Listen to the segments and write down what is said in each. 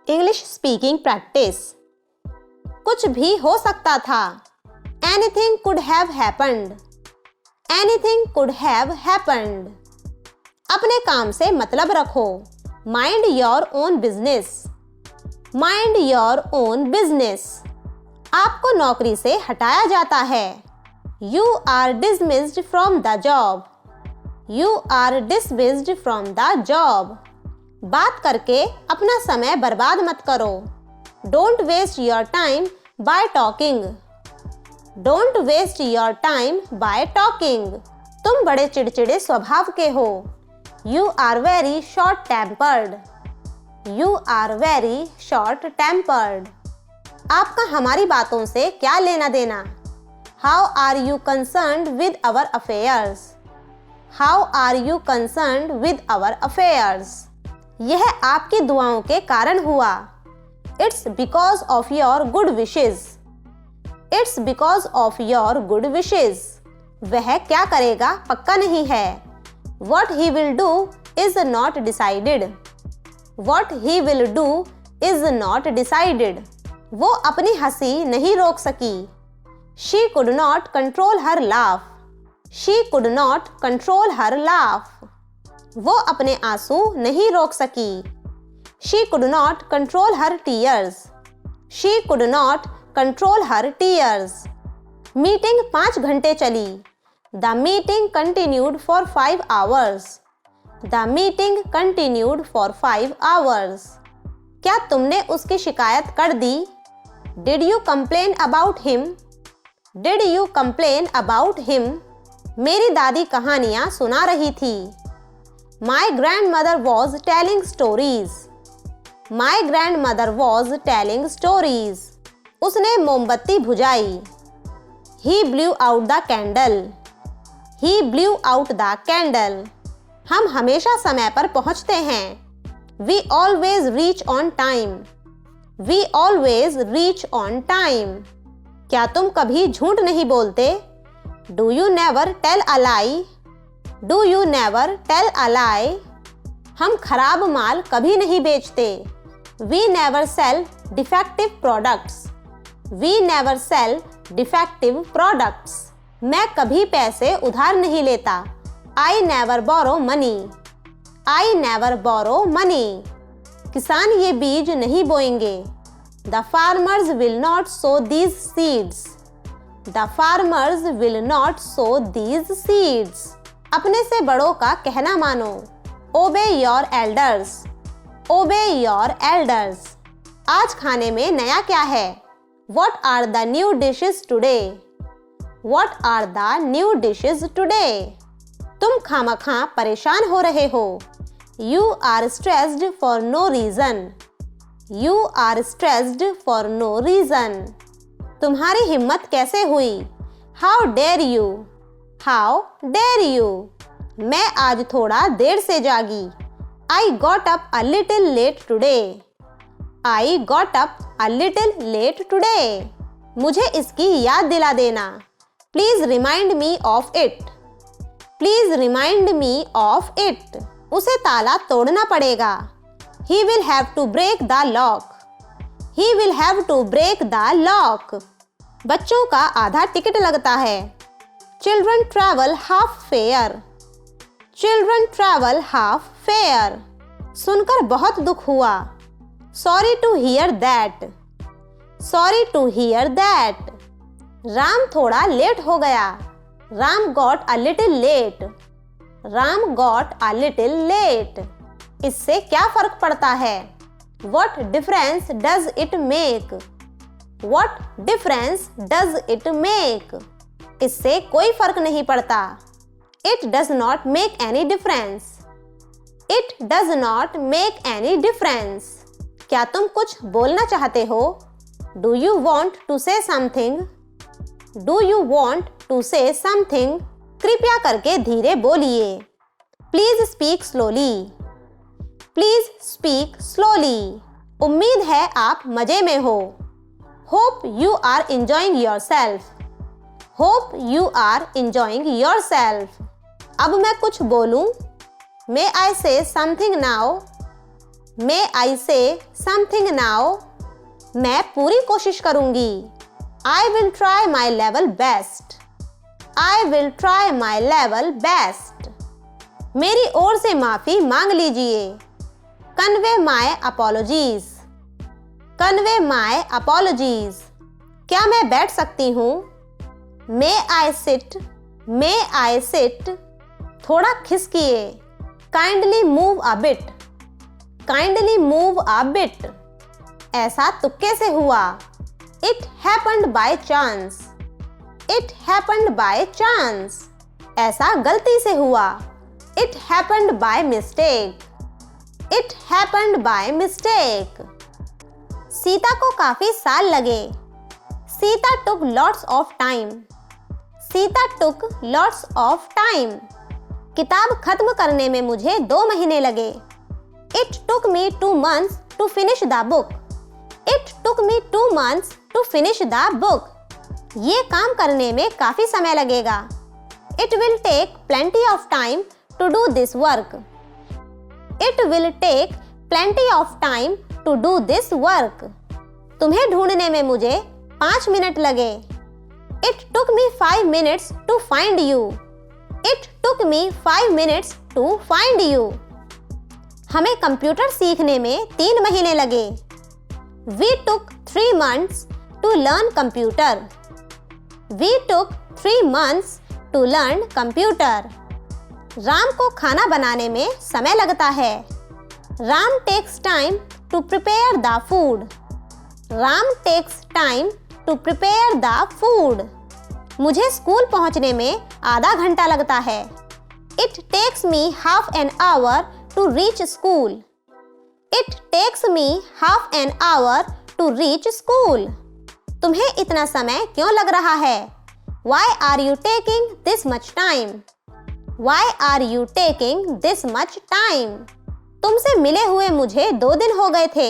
English speaking practice. कुछ भी हो सकता था। Anything could have happened. Anything could have happened. अपने काम से मतलब रखो। Mind your own business. Mind your own business. आपको नौकरी से हटाया जाता है। You are dismissed from the job. You are dismissed from the job. बात करके अपना समय बर्बाद मत करो। Don't waste your time by talking. Don't waste your time by talking. तुम बड़े चिड़चिड़े स्वभाव के हो। You are very short tempered. You are very short tempered. आपका हमारी बातों से क्या लेना देना? How are you concerned with our affairs? How are you concerned with our affairs? यह आपकी दुआओं के कारण हुआ। It's because of your good wishes. It's because of your good wishes. वह क्या करेगा पक्का नहीं है। What he will do is not decided. What he will do is not decided. वो अपनी हंसी नहीं रोक सकी। She could not control her laugh. She could not control her laugh. वो अपने आंसू नहीं रोक सकी। She could not control her tears. She could not control her tears. Meeting 5 घंटे चली। The meeting continued for 5 hours। The meeting continued for 5 hours। क्या तुमने उसकी शिकायत कर दी? Did you complain about him? Did you complain about him? मेरी दादी कहानियाँ सुना रही थी। My grandmother was telling stories। My grandmother was telling stories। उसने मोमबत्ती बुझाई। He blew out the candle। He blew out the candle। हम हमेशा समय पर पहुंचते हैं। We always reach on time। We always reach on time। क्या तुम कभी झूठ नहीं बोलते? Do you never tell a lie? Do you never tell a lie? हम खराब माल कभी नहीं बेचते। We never sell defective products। We never sell defective products। मैं कभी पैसे उधार नहीं लेता। I never borrow money। I never borrow money। किसान ये बीज नहीं बोएंगे। The farmers will not sow these seeds। The farmers will not sow these seeds। अपने से बड़ों का कहना मानो। ओबे योर एल्डर्स। ओबे योर एल्डर्स। आज खाने में नया क्या है? What are the new dishes today? What are the new dishes today? तुम खामखा परेशान हो रहे हो। You are stressed for no reason। You are stressed for no reason। तुम्हारी हिम्मत कैसे हुई? How dare you? How dare you? मैं आज थोड़ा देर से जागी। I got up a little late today। I got up a little late today। मुझे इसकी याद दिला देना। Please remind me of it। Please remind me of it। उसे ताला तोड़ना पड़ेगा। He will have to break the lock। He will have to break the lock। बच्चों का आधा टिकट लगता है। Children travel half fare। Children travel half fare। सुनकर बहुत दुख हुआ। Sorry to hear that। Sorry to hear that। Ram थोड़ा लेट हो गया। Ram got a little late। Ram got a little late। इससे क्या फर्क पड़ता है? What difference does it make? What difference does it make? इससे कोई फर्क नहीं पड़ता। It does not make any difference। It does not make any difference। क्या तुम कुछ बोलना चाहते हो? Do you want to say something? Do you want to say something? कृपया करके धीरे बोलिए। Please speak slowly। Please speak slowly। उम्मीद है आप मजे में हो। Hope you are enjoying yourself। Hope you are enjoying yourself। अब मैं कुछ बोलूं? May I say something now? मे आई से समथिंग नाउ, मैं पूरी कोशिश करूंगी। I will try my level best, I will try my level best. मेरी ओर से माफ़ी मांग लीजिए। Convey my apologies, convey my apologies. क्या मैं बैठ सकती हूँ? May I sit, may I sit. थोड़ा खिसकिए। Kindly move a bit, kindly move a bit. ऐसा तुक्के से हुआ। It happened by chance, it happened by chance. ऐसा गलती से हुआ। It happened by mistake, it happened by mistake. Sita को काफी साल लगे। Sita took lots of time, Sita took lots of time. किताब खत्म करने में मुझे 2 महीने लगे। It took me 2 months to finish the book, it took me 2 months to finish the book. ये काम करने में काफी समय लगेगा। It will take plenty of time to do this work, it will take plenty of time to do this work. तुम्हें ढूंढने में मुझे 5 मिनट लगे। It took me 5 minutes to find you, it took me 5 minutes to find you. हमें computer सीखने में 3 महीने लगे। We took 3 months to learn computer, we took 3 months to learn computer. Ram को खाना बनाने में समय लगता है। Ram takes time to prepare the food, Ram takes time to prepare the food. मुझे स्कूल पहुंचने में आधा घंटा लगता है। It takes me half an hour to reach school, it takes me half an hour to reach school. तुम्हें इतना समय क्यों लग रहा है? Why are you taking this much time? Why are you taking this much time? तुमसे मिले हुए मुझे 2 दिन हो गए थे।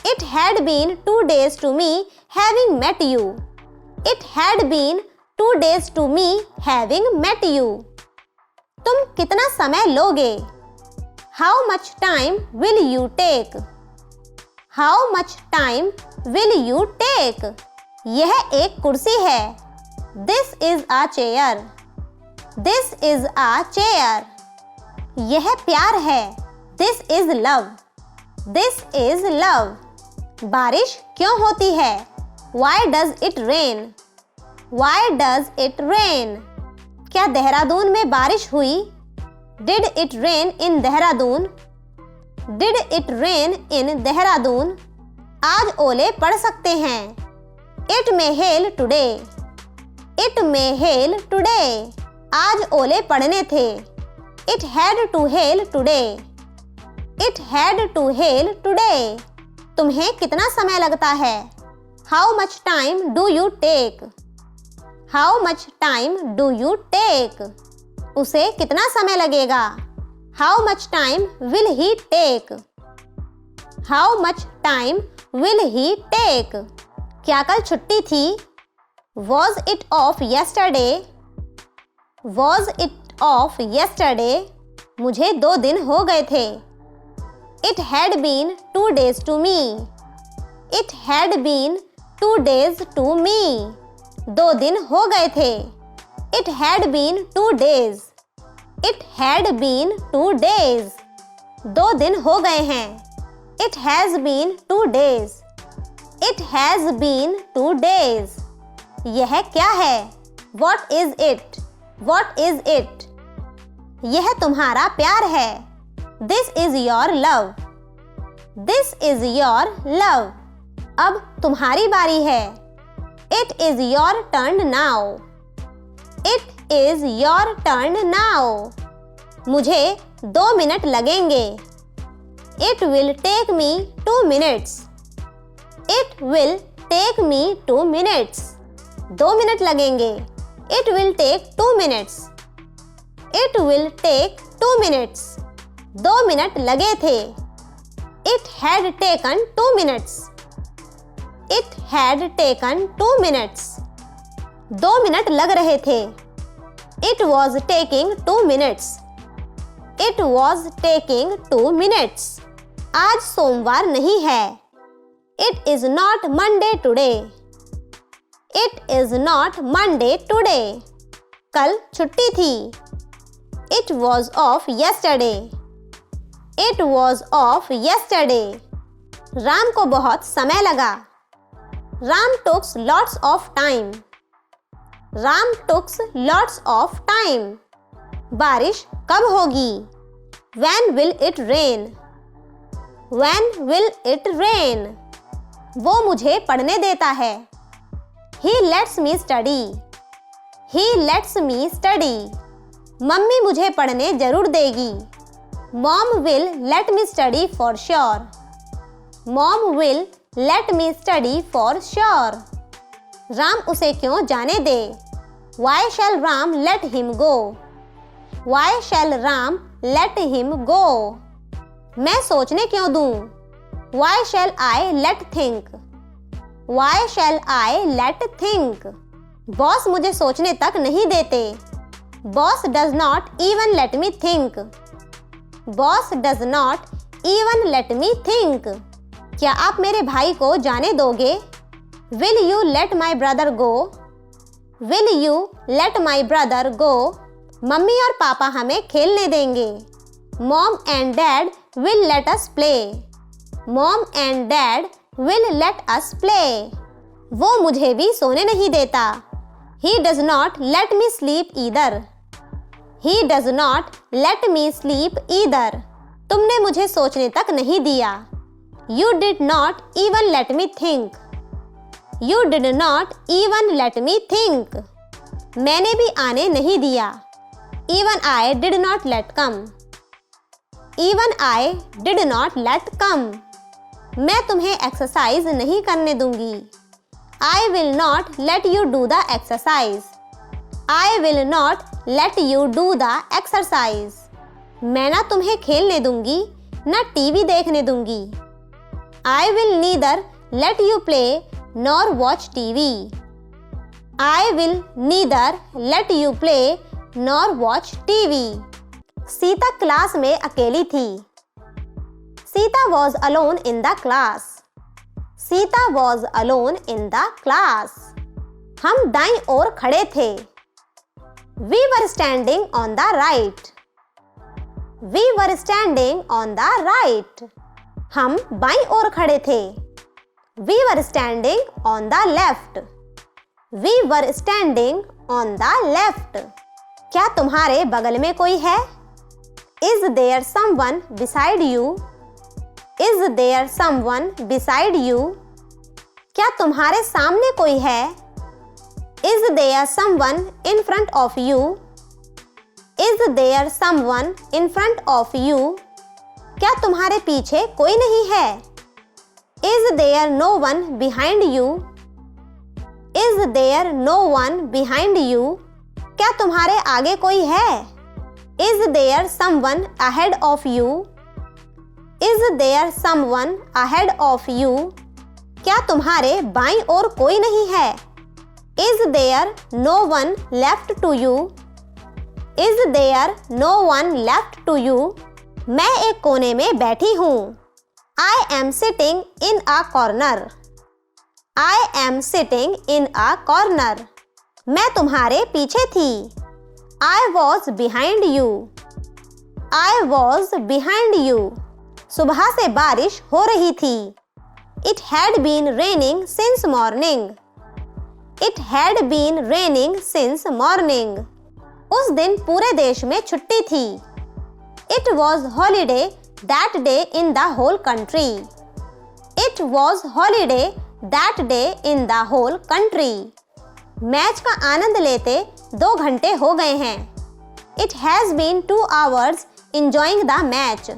It had been 2 days to me having met you, it had been 2 days to me having met you। तुम कितना समय लोगे? How much time will you take? How much time will you take? यह एक कुर्सी है। This is a chair, this is a chair। यह प्यार है। This is love, this is love। बारिश क्यों होती है? Why does it rain? Why does it rain? क्या देहरादून में बारिश हुई? Did it rain in Dehradun? Did it rain in Dehradun? आज ओले पड़ सकते हैं। It may hail today, it may hail today। आज ओले पड़ने थे। It had to hail today, it had to hail today। तुम्हें कितना समय लगता है? How much time do you take? How much time do you take? उसे कितना समय लगेगा? How much time will he take? How much time will he take? क्या कल छुट्टी थी? Was it off yesterday? Was it off yesterday? मुझे 2 दिन हो गए थे। It had been 2 days to me, it had been 2 days to me। 2 दिन हो गए थे। It had been 2 days, it had been 2 days। 2 दिन हो गए हैं। It has been 2 days, it has been 2 days। यह क्या है? What is it? What is it? यह तुम्हारा प्यार है। This is your love, this is your love। अब तुम्हारी बारी है। It is your turn now, it is your turn now। मुझे 2 मिनट लगेंगे। It will take me 2 minutes, it will take me 2 minutes। 2 minute लगेंगे। It will take 2 minutes, it will take 2 minutes। 2 minute लगे थे। It had taken 2 minutes, it had taken 2 minutes। 2 minute लग रहे थे। It was taking 2 minutes, it was taking 2 minutes। आज सोमवार नहीं है। It is not Monday today. It is not Monday today. कल छुट्टी थी। It was off yesterday. It was off yesterday. Ram को बहुत समय लगा। Ram took lots of time. Ram took lots of time. बारिश कब होगी? When will it rain? When will it rain? वो मुझे पढ़ने देता है। He lets me study. He lets me study. Mummy मुझे पढ़ने जरूर देगी। Mom will let me study for sure. Mom will let me study for sure. Ram उसे क्यों जाने दे? Why shall Ram let him go? Why shall Ram let him go? मैं सोचने क्यों दूं? Why shall I let think? Why shall I let think? Boss मुझे सोचने तक नहीं देते। Boss does not even let me think. Boss does not even let me think. क्या आप मेरे भाई को जाने दोगे? Will you let my brother go? Will you let my brother go? Mummy और पापा हमें खेलने देंगे। Mom and Dad will let us play. Mom and Dad will let us play. वो मुझे भी सोने नहीं देता। He does not let me sleep either. He does not let me sleep either. तुमने मुझे सोचने तक नहीं दिया। You did not even let me think. You did not even let me think. मैंने भी आने नहीं दिया। Even I did not let come. Even I did not let come. मैं तुम्हें एक्सरसाइज नहीं करने दूंगी। I will not let you do the exercise. I will not let you do the exercise. मैं ना तुम्हें खेलने दूंगी, ना टीवी देखने दूंगी। I will neither let you play nor watch TV. I will neither let you play nor watch TV. Sita class में अकेली थी। Sita was alone in the class. Sita was alone in the class. हम दाईं ओर खड़े थे। We were standing on the right. We were standing on the right. हम बाईं ओर खड़े थे। We were standing on the left. We were standing on the left. क्या तुम्हारे बगल में कोई है? Is there someone beside you? Is there someone beside you? क्या तुम्हारे सामने कोई है? Is there someone in front of you? Is there someone in front of you? क्या तुम्हारे पीछे कोई नहीं है? Is there no one behind you? Is there no one behind you? क्या तुम्हारे आगे कोई है? Is there someone ahead of you? Is there someone ahead of you? क्या तुम्हारे बाईं ओर कोई नहीं है? Is there no one left to you? Is there no one left to you? मैं एक कोने में बैठी हूँ। I am sitting in a corner. I am sitting in a corner. मैं तुम्हारे पीछे थी। I was behind you. I was behind you. सुबह से बारिश हो रही थी। It had been raining since morning. It had been raining since morning. उस दिन पूरे देश में छुट्टी थी। It was holiday that day in the whole country. It was holiday that day in the whole country. Match का आनंद लेते 2 घंटे हो गए हैं। It has been 2 hours enjoying the match.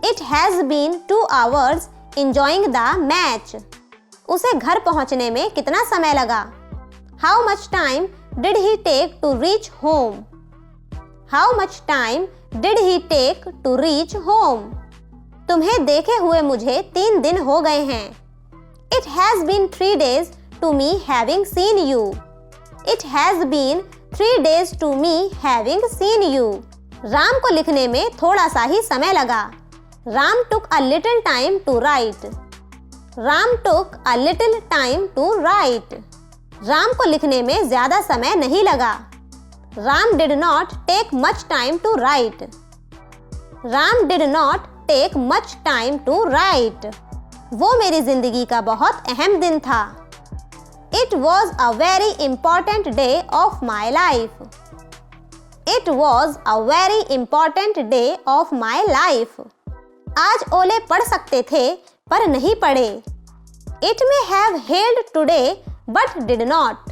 It has been 2 hours enjoying the match. उसे घर पहुंचने में कितना समय लगा? How much time did he take to reach home? How much time did he take to reach home? तुम्हें देखे हुए मुझे 3 दिन हो गए हैं। It has been 3 days to me having seen you. It has been 3 days to me having seen you. Ram को लिखने में थोड़ा सा ही समय लगा। Ram took a little time to write. Ram took a little time to write. Ram को लिखने में ज्यादा समय नहीं लगा. Ram did not take much time to write. Ram did not take much time to write. वो मेरी जिंदगी का बहुत अहम दिन था. It was a very important day of my life. It was a very important day of my life. आज ओले पड़ सकते थे पर नहीं पड़े. It may have hailed today but did not.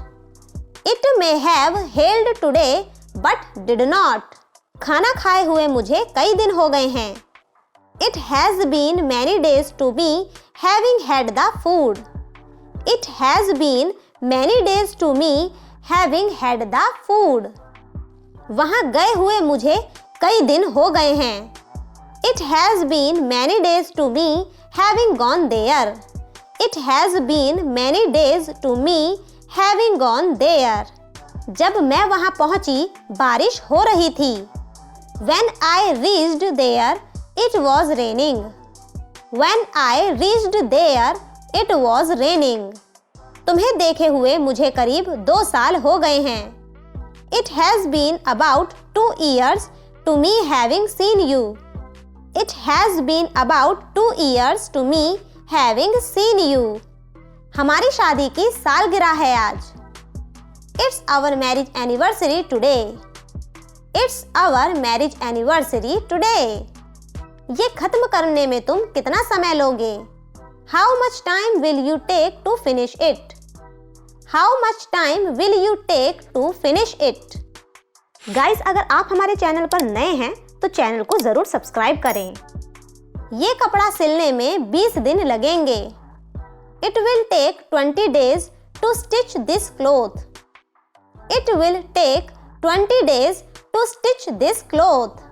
It may have hailed today but did not. खाना खाए हुए मुझे कई दिन हो गए हैं. It has been many days to me having had the food. It has been many days to me having had the food. वहाँ गए हुए मुझे कई दिन हो गए हैं. It has been many days to me having gone there. It has been many days to me having gone there. जब मैं वहाँ पहुँची बारिश हो रही थी. When I reached there, it was raining. When I reached there, it was raining. तुम्हें देखे हुए मुझे करीब 2 साल हो गए हैं. It has been about 2 years to me having seen you. It has been about 2 years to me having seen you. हमारी शादी की सालगिरह है आज. It's our marriage anniversary today. It's our marriage anniversary today. ये खत्म करने में तुम कितना समय लोगे? How much time will you take to finish it? How much time will you take to finish it? Guys, अगर आप हमारे चैनल पर नए हैं तो चैनल को जरूर सब्सक्राइब करें. ये कपड़ा सिलने में 20 दिन लगेंगे. It will take 20 days to stitch this cloth. It will take 20 days to stitch this cloth.